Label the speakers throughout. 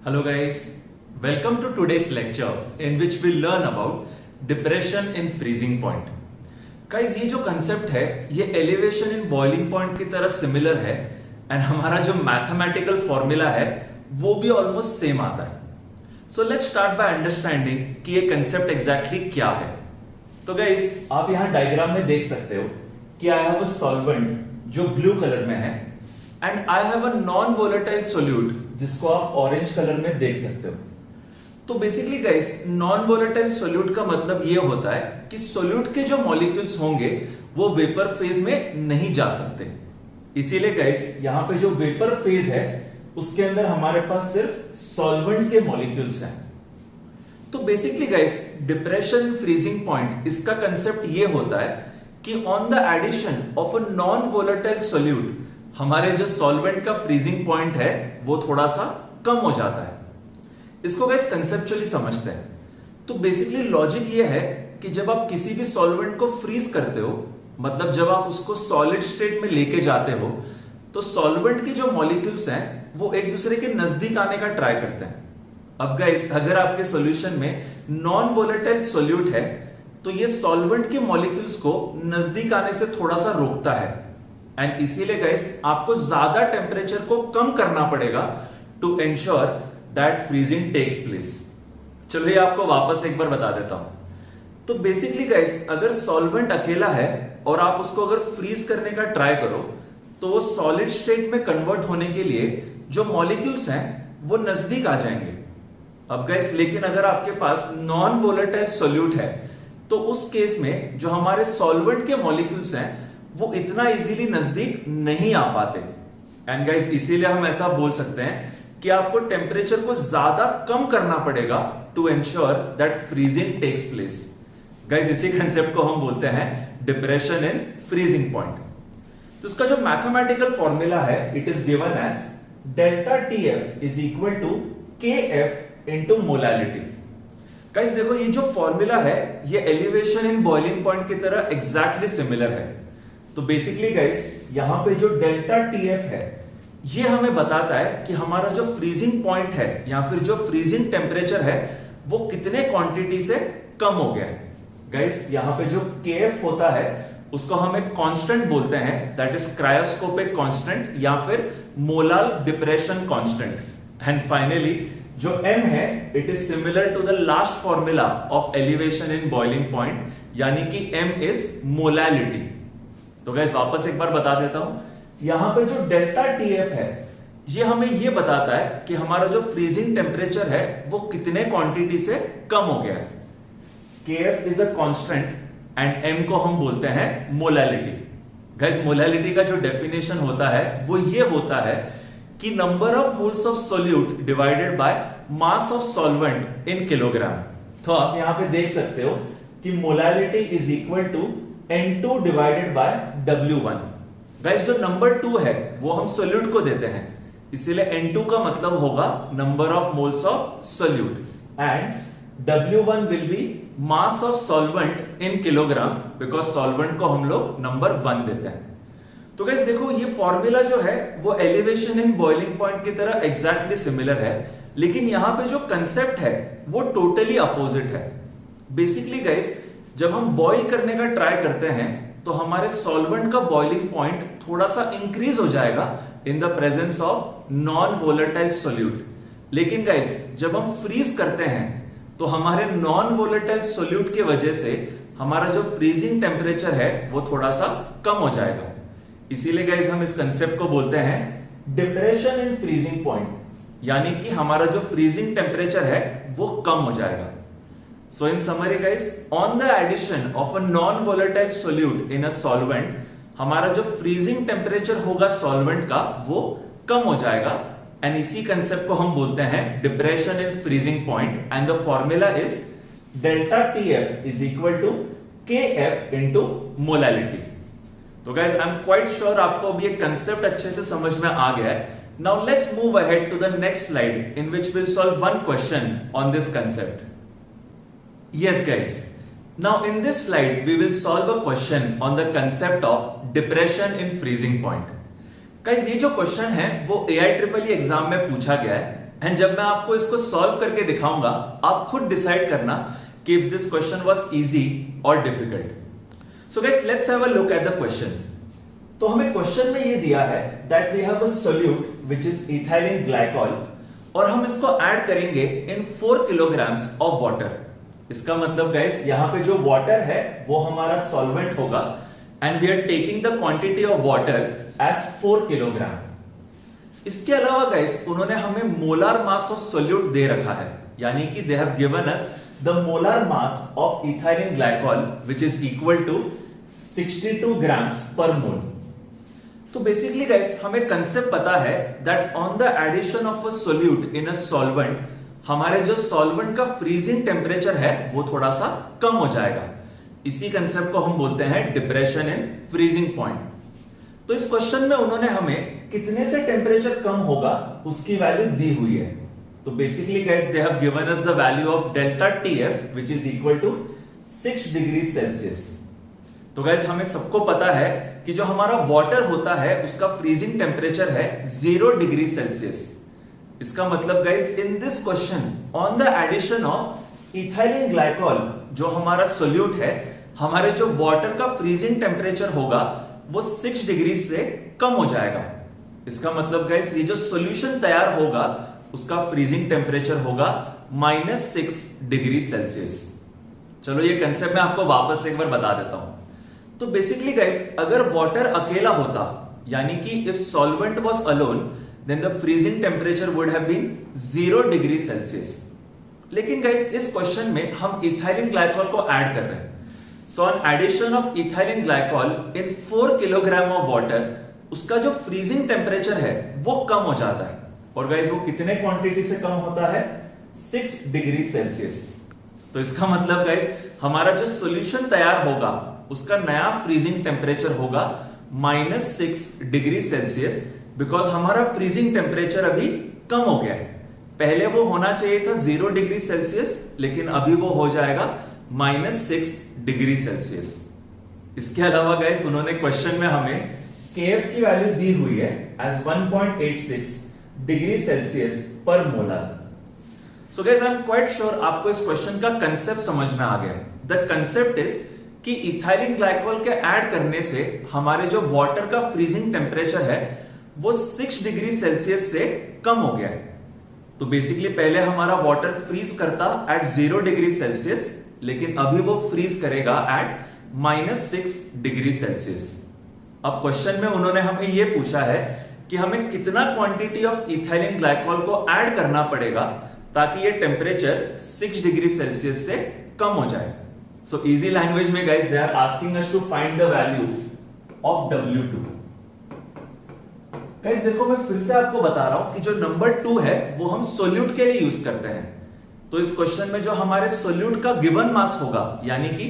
Speaker 1: Hello guys, welcome to today's lecture in which we learn about depression in freezing point. Guys, ये जो concept है ये elevation in boiling point की तरह similar है and हमारा जो मैथमेटिकल फॉर्मूला है वो भी ऑलमोस्ट सेम आता है. So let's start by understanding कि ये कंसेप्ट एग्जैक्टली क्या है. तो गाइस, आप यहाँ डायग्राम में देख सकते हो कि आई हैव अ सॉल्वेंट जो ब्लू कलर में है and I have a non volatile solute जिसको आप ऑरेंज कलर में देख सकते हो. तो basically guys, non volatile solute का मतलब ये होता है कि सोल्यूट के जो मॉलिक्यूल्स होंगे वो वेपर फेज में नहीं जा सकते. इसीलिए गाइस, यहाँ पे जो वेपर फेज है उसके अंदर हमारे पास सिर्फ सॉल्वेंट के मॉलिक्यूल्स हैं. तो basically guys, depression freezing point इसका कंसेप्ट ये होता है कि on the addition of a non volatile solute हमारे जो सॉल्वेंट का फ्रीजिंग पॉइंट है वो थोड़ा सा कम हो जाता है. इसको गाइस कंसेप्चुअली समझते हैं. तो बेसिकली लॉजिक ये है कि जब आप किसी भी सॉल्वेंट को फ्रीज करते हो, मतलब जब आप उसको सॉलिड स्टेट में लेके जाते हो, तो सॉल्वेंट की जो मॉलिक्यूल्स हैं वो एक दूसरे के नजदीक आने का ट्राई करते हैं. अब गाइस, अगर आपके सॉल्यूशन में नॉन वोलेटाइल सोल्यूट है तो ये सॉल्वेंट के मॉलिक्यूल्स को नजदीक आने से थोड़ा सा रोकता है एंड इसीलिए गाइस आपको ज्यादा टेम्परेचर को कम करना पड़ेगा to ensure that freezing takes place. चलो ये आपको वापस एक बार बता देता हूं. तो बेसिकली गाइस, अगर सॉल्वेंट अकेला है और आप उसको अगर फ्रीज करने का ट्राई करो तो वो सॉलिड स्टेट में कन्वर्ट होने के लिए जो मॉलिक्यूल्स हैं वो नजदीक आ जाएंगे. अब गाइस, लेकिन अगर आपके पास नॉन वोलेटाइल सोल्यूट है तो उस केस में जो हमारे सॉल्वेंट के मॉलिक्यूल्स हैं वो इतना इजीली नजदीक नहीं आ पाते. एंड गाइस, इसीलिए हम ऐसा बोल सकते हैं कि आपको टेम्परेचर को ज्यादा कम करना पड़ेगा to ensure that freezing takes place. Guys, इसी कंसेप्ट को हम बोलते हैं डिप्रेशन इन फ्रीजिंग पॉइंट. तो इसका जो मैथमेटिकल फॉर्मूला है it is given as delta TF is equal to KF into molality. Guys देखो, ये जो फॉर्मूला है ये एलिवेशन इन बॉइलिंग पॉइंट की तरह एग्जैक्टली सिमिलर है. तो बेसिकली गाइस, यहां पे जो डेल्टा टीएफ है ये हमें बताता है कि हमारा जो फ्रीजिंग पॉइंट है या फिर जो फ्रीजिंग टेम्परेचर है वो कितने क्वांटिटी से कम हो गया है. गाइस, यहां पे जो केएफ होता है उसको हम एक कांस्टेंट बोलते हैं, दैट इज क्रायोस्कोपिक कांस्टेंट या फिर molar depression constant. And finally जो m है it is similar to the last formula of elevation in boiling point, यानी कि m इज मोलालिटी. तो गाइस, वापस एक बार बता देता हूं. यहां पे जो डेल्टा टीएफ है ये हमें ये बताता है कि हमारा जो फ्रीजिंग टेम्परेचर है वो कितने क्वांटिटी से कम हो गया है. KF is a constant and m को हम बोलते हैं मोलालिटी. गाइस, मोलालिटी का जो डेफिनेशन होता है वो ये होता है कि number of moles of solute divided by mass of solvent in kilogram. तो आप यहां पे देख सकते हो कि molality is equal to N2 divided by W1. Guys, जो नंबर 2 है वो हम सोल्यूट को देते हैं, इसीलिए N2 का मतलब होगा number of moles of solute and W1 will be mass of solvent in kilogram, because solvent को हम लोग नंबर 1 देते हैं. तो गाइस देखो, ये फॉर्मूला जो है वो एलिवेशन इन बॉइलिंग पॉइंट की तरह एग्जैक्टली सिमिलर है, लेकिन यहां पे जो कंसेप्ट है वो टोटली अपोजिट है. बेसिकली गाइस, जब हम बॉईल करने का ट्राई करते हैं तो हमारे सॉल्वेंट का बॉइलिंग पॉइंट थोड़ा सा इंक्रीज हो जाएगा in the presence of non volatile solute. लेकिन गाइस, जब हम फ्रीज करते हैं तो हमारे नॉन वोलेटाइल सोल्यूट की वजह से हमारा जो फ्रीजिंग टेम्परेचर है वो थोड़ा सा कम हो जाएगा. इसीलिए गाइस, हम इस कंसेप्ट को बोलते हैं डिप्रेशन इन फ्रीजिंग पॉइंट, यानी कि हमारा जो फ्रीजिंग टेम्परेचर है वो कम हो जाएगा. So in summary guys, on the addition of a non-volatile solute in a solvent, हमारा जो freezing temperature होगा solvent का वो कम हो जाएगा and इसी concept को हम बोलते हैं depression in freezing point and the formula is delta TF is equal to KF into molality. तो guys, I'm quite sure आपको अब ये concept अच्छे से समझ में आ गया है. Now let's move ahead to the next slide in which we'll solve one question on this concept. Yes guys, now in this slide we will solve a question on the concept of depression in freezing point. Guys, ये जो question है वो AIEEE exam में पूछा गया है and जब मैं आपको इसको सॉल्व करके दिखाऊंगा, आप खुद डिसाइड करना कि if this question was easy और difficult. So guys, let's have a look at the question. तो हमें क्वेश्चन में ये दिया है that we have a solute which is ethylene glycol, और हम इसको ऐड करेंगे इन 4 किलोग्राम्स ऑफ वाटर। इसका मतलब गाइस, यहां पे जो वाटर है वो हमारा सॉल्वेंट होगा, and we are taking the quantity of water as 4 kilogram. इसके अलावा गाइस, उन्होंने हमें मोलार मास ऑफ सोल्यूट दे रखा है, यानी कि they have given us the molar mass of ethylene glycol which is equal to 62 grams per mole. तो बेसिकली गाइस, हमें कंसेप्ट पता है that on the addition of a solute in a solvent, हमारे जो सॉल्वेंट का freezing temperature है वो थोड़ा सा कम हो जाएगा। इसी कंसेप्ट को हम बोलते हैं डिप्रेशन इन फ्रीजिंग पॉइंट। तो इस क्वेश्चन में उन्होंने हमें कितने से टेम्परेचर कम होगा उसकी वैल्यू दी हुई है। तो basically guys, they have given us the value of delta TF which is equal to 6 degree Celsius. तो गाइस, हमें सबको पता है कि जो हमारा वाटर होता है उसका फ्रीजिंग टेम्परेचर है 0 डिग्री सेल्सियस। इसका मतलब guys, in this question on the addition of ethylene glycol, जो हमारा सोल्यूट है, हमारे जो वाटर का फ्रीजिंग टेम्परेचर होगा वो 6 डिग्री से कम हो जाएगा। इसका मतलब गाइस, ये जो सॉल्यूशन तैयार होगा उसका फ्रीजिंग टेम्परेचर होगा -6 डिग्री सेल्सियस। चलो ये कंसेप्ट मैं आपको वापस एक बार बता देता हूं। तो बेसिकली गाइस, अगर वाटर अकेला होता, यानी कि if solvent was alone, then the freezing temperature would have been 0 degree Celsius. लेकिन गाइस, इस क्वेश्चन में हम इथाइलिन ग्लाइकॉल को ऐड कर रहे हैं। So on addition of ethylene glycol in 4 kilogram of water, उसका जो फ्रीजिंग टेम्परेचर है वो कम हो जाता है। और गाइस, वो कितने क्वांटिटी से कम होता है? 6 डिग्री सेल्सियस। तो इसका मतलब गाइस, हमारा जो सॉल्यूशन तैयार होगा उसका नया फ्रीजिंग टेम्परेचर होगा -6 डिग्री सेल्सियस, बिकॉज हमारा फ्रीजिंग टेम्परेचर अभी कम हो गया है। पहले वो होना चाहिए था 0 डिग्री सेल्सियस, लेकिन अभी वो हो जाएगा -6 डिग्री सेल्सियस। इसके अलावा गाइस, उन्होंने क्वेश्चन में हमें KF की वैल्यू दी हुई है एज 1.86 डिग्री सेल्सियस पर molar. So guys, I am quite sure आपको इस क्वेश्चन का कंसेप्ट समझ में आ गया है। द कंसेप्ट इज कि इथाइलिन ग्लाइकॉल के ऐड करने से हमारे जो वाटर का फ्रीजिंग टेम्परेचर है वो 6 डिग्री सेल्सियस से कम हो गया है। तो बेसिकली पहले हमारा वाटर फ्रीज करता एट 0 डिग्री सेल्सियस, लेकिन अभी वो फ्रीज करेगा एट -6 डिग्री सेल्सियस। अब क्वेश्चन में उन्होंने हमें ये पूछा है कि हमें कितना क्वांटिटी ऑफ इथाइलिन ग्लाइकॉल को ऐड करना पड़ेगा ताकि ये टेम्परेचर 6 डिग्री सेल्सियस से कम हो जाए। सो इजी लैंग्वेज में guys, they are asking us to find the value of W2। Guys देखो, मैं फिर से आपको बता रहा हूं कि जो नंबर 2 है वो हम सोल्यूट के लिए यूज करते हैं। तो इस क्वेश्चन में जो हमारे सोल्यूट का गिवन मास होगा, यानी कि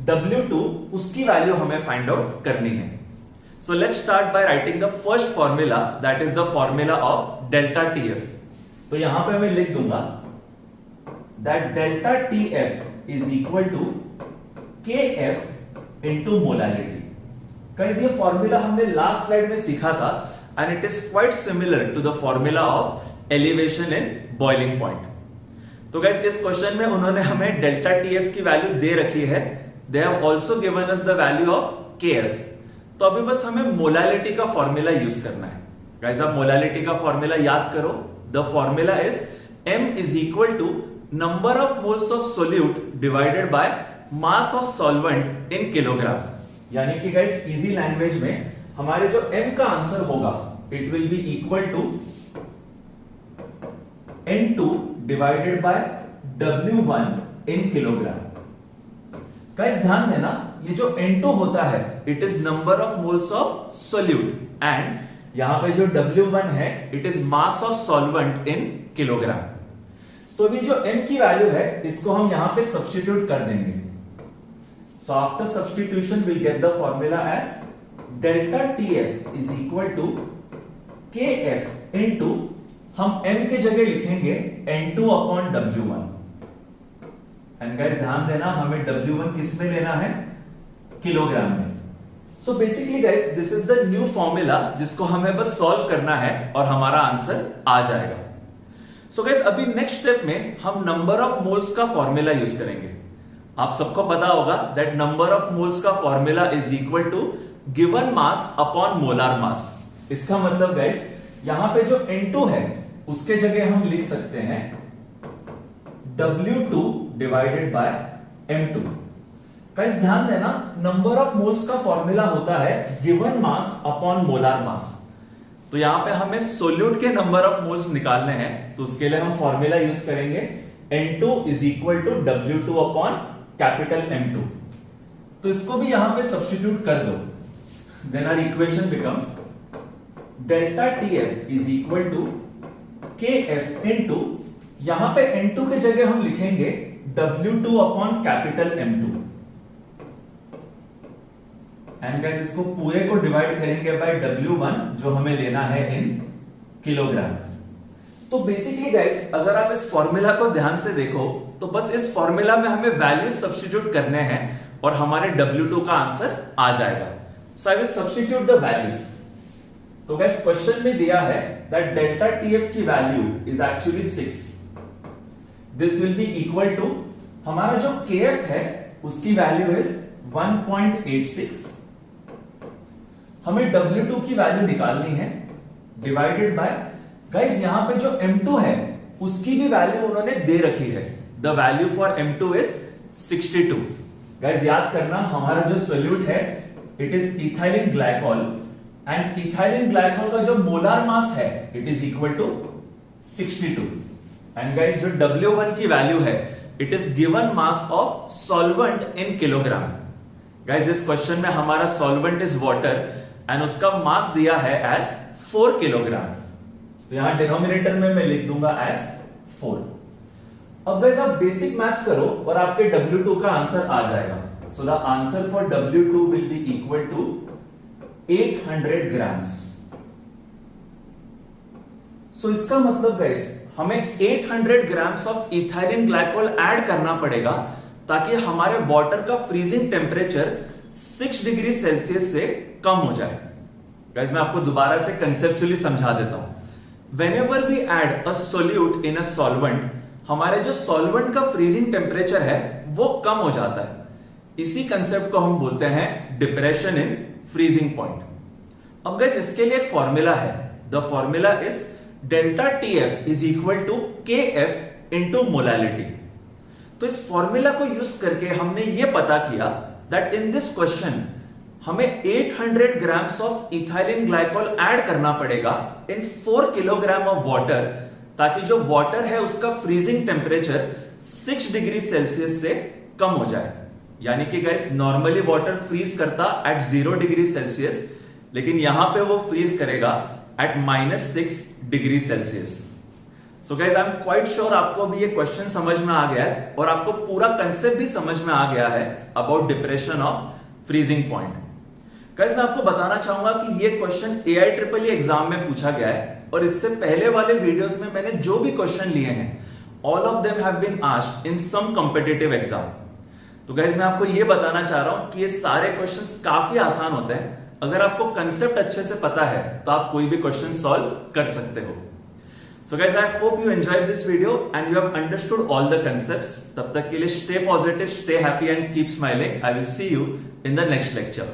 Speaker 1: W2, उसकी वैल्यू हमें फाइंड आउट करनी है। So let's start by writing the first formula, that is the formula of delta TF। तो यहां पे मैं लिख दूंगा that delta TF is equal to KF into molarity. Guys, ये फॉर्मूला हमने लास्ट स्लाइड में सीखा था, and it is quite similar to the formula of elevation in boiling point. तो गाइस, इस क्वेश्चन में उन्होंने हमें डेल्टा TF की वैल्यू दे रखी है। They have also given us the value of KF। तो अभी बस हमें मोलैरिटी का फॉर्मूला यूज करना है। गाइस, आप मोलैरिटी का फॉर्मूला याद करो। The formula is M is equal to number of moles of solute divided by mass of solvent in kilogram. यानी कि गाइस, इजी लैंग्वेज में हमारे जो M का आंसर होगा, it will be equal to N2 divided by W1 in kilogram. Guys ध्यान देना, ये जो N2 होता है it is number of moles of solute, and यहां पे जो W1 है it is mass of solvent in kilogram. तो अभी जो M की वैल्यू है इसको हम यहां पे सब्स्टिट्यूट कर देंगे। So after substitution we'll get the formula as delta TF is equal to KF into, हम M के जगह लिखेंगे N2 upon W1। And guys ध्यान देना, हमें W1 किस में लेना है? किलोग्राम में। So basically guys, this is the new formula जिसको हमें बस सॉल्व करना है और हमारा आंसर आ जाएगा। सो गाइस अभी नेक्स्ट स्टेप में हम नंबर ऑफ मोल्स का फॉर्मूला यूज करेंगे। आप सबको पता होगा दैट नंबर ऑफ मोल्स का formula is equal to given mass upon molar mass. इसका मतलब गाइस यहां पे जो N2 है उसके जगह हम लिख सकते हैं W2 divided by M2। Guys ध्यान देना, नंबर ऑफ मोल्स का फॉर्मूला होता है गिवन मास अपॉन मोलार मास। तो यहां पे हमें सोल्यूट के नंबर ऑफ मोल्स निकालने हैं, तो उसके लिए हम फॉर्मूला यूज करेंगे N2 is equal to W2 upon capital M2। तो इसको भी यहां पे सब्स्टिट्यूट कर दो, then our equation becomes delta TF is equal to KF into, यहां पे N2 के जगह हम लिखेंगे W2 upon capital M2 and guys इसको पूरे को डिवाइड करेंगे बाय W1 जो हमें लेना है इन किलोग्राम। तो बेसिकली गाइस अगर आप इस फॉर्मूला को ध्यान से देखो तो बस इस फॉर्मूला में हमें वैल्यूज सब्स्टिट्यूट करने हैं और हमारे W2 का आंसर आ जाएगा। So I will substitute the values. तो गाइस क्वेश्चन में दिया है दैट डेल्टा TF की value is actually 6। This will be equal to, हमारा जो KF है उसकी वैल्यू इज 1.86। हमें W2 की वैल्यू निकालनी है डिवाइडेड बाय, गाइस यहां पे जो M2 है उसकी भी वैल्यू उन्होंने दे रखी है। The value for M2 is 62। Guys याद करना हमारा जो सोल्यूट है it is ethylene glycol and ethylene glycol का जो मोलार मास है it is equal to 62। And guys जो W1 की वैल्यू है it is given mass of solvent in kilogram. Guys इस क्वेश्चन में हमारा सॉल्वेंट इज वाटर एंड उसका मास दिया है एज 4 किलोग्राम। तो यहां डिनोमिनेटर में मैं लिख दूंगा एज 4। अब गाइस आप बेसिक मैथ्स करो और आपके W2 का आंसर आ जाएगा। So the answer for W2 will be equal to 800 grams. So इसका मतलब गाइस हमें 800 grams of ethylene glycol add करना पड़ेगा ताकि हमारे वाटर का फ्रीजिंग टेम्परेचर 6 डिग्री सेल्सियस से कम हो जाए। गाइस मैं आपको दोबारा से कंसेप्चुअली समझा देता हूं। Whenever we add a solute in a solvent, हमारे जो सॉल्वेंट का फ्रीजिंग टेम्परेचर है वो कम हो जाता है। इसी कंसेप्ट को हम बोलते हैं डिप्रेशन इन फ्रीजिंग पॉइंट। अब गाइस इसके लिए एक फॉर्मूला है, the formula is delta TF is equal to KF into molality. तो इस फॉर्मूला को यूज करके हमने ये पता किया दैट इन दिस क्वेश्चन हमें 800 grams of ethylene glycol add करना पड़ेगा इन 4 किलोग्राम ऑफ वाटर, ताकि जो वाटर है उसका फ्रीजिंग टेम्परेचर 6 डिग्री सेल्सियस से कम हो जाए। यानी कि गाइस नॉर्मली वाटर फ्रीज करता एट 0 डिग्री सेल्सियस, लेकिन यहां पे वो फ्रीज करेगा at -6 degree Celsius. So guys I am quite sure आपको भी ये क्वेश्चन समझ में आ गया है और आपको पूरा कंसेप्ट भी समझ में आ गया है about depression of freezing point. Guys मैं आपको बताना चाहूंगा कि ये क्वेश्चन AIEEE एग्जाम में पूछा गया है और इससे पहले वाले वीडियोस में मैंने जो भी क्वेश्चन लिए हैं all of them have been asked in some competitive exam. तो गाइस मैं आपको ये बताना चाह रहा हूं कि ये सारे क्वेश्चंस काफी आसान होते हैं। अगर आपको कंसेप्ट अच्छे से पता है तो आप कोई भी क्वेश्चन सॉल्व कर सकते हो। So guys, I hope you enjoyed this video and you have understood all the concepts. तब तक के लिए stay positive, stay happy and keep smiling. I will see you in the next lecture.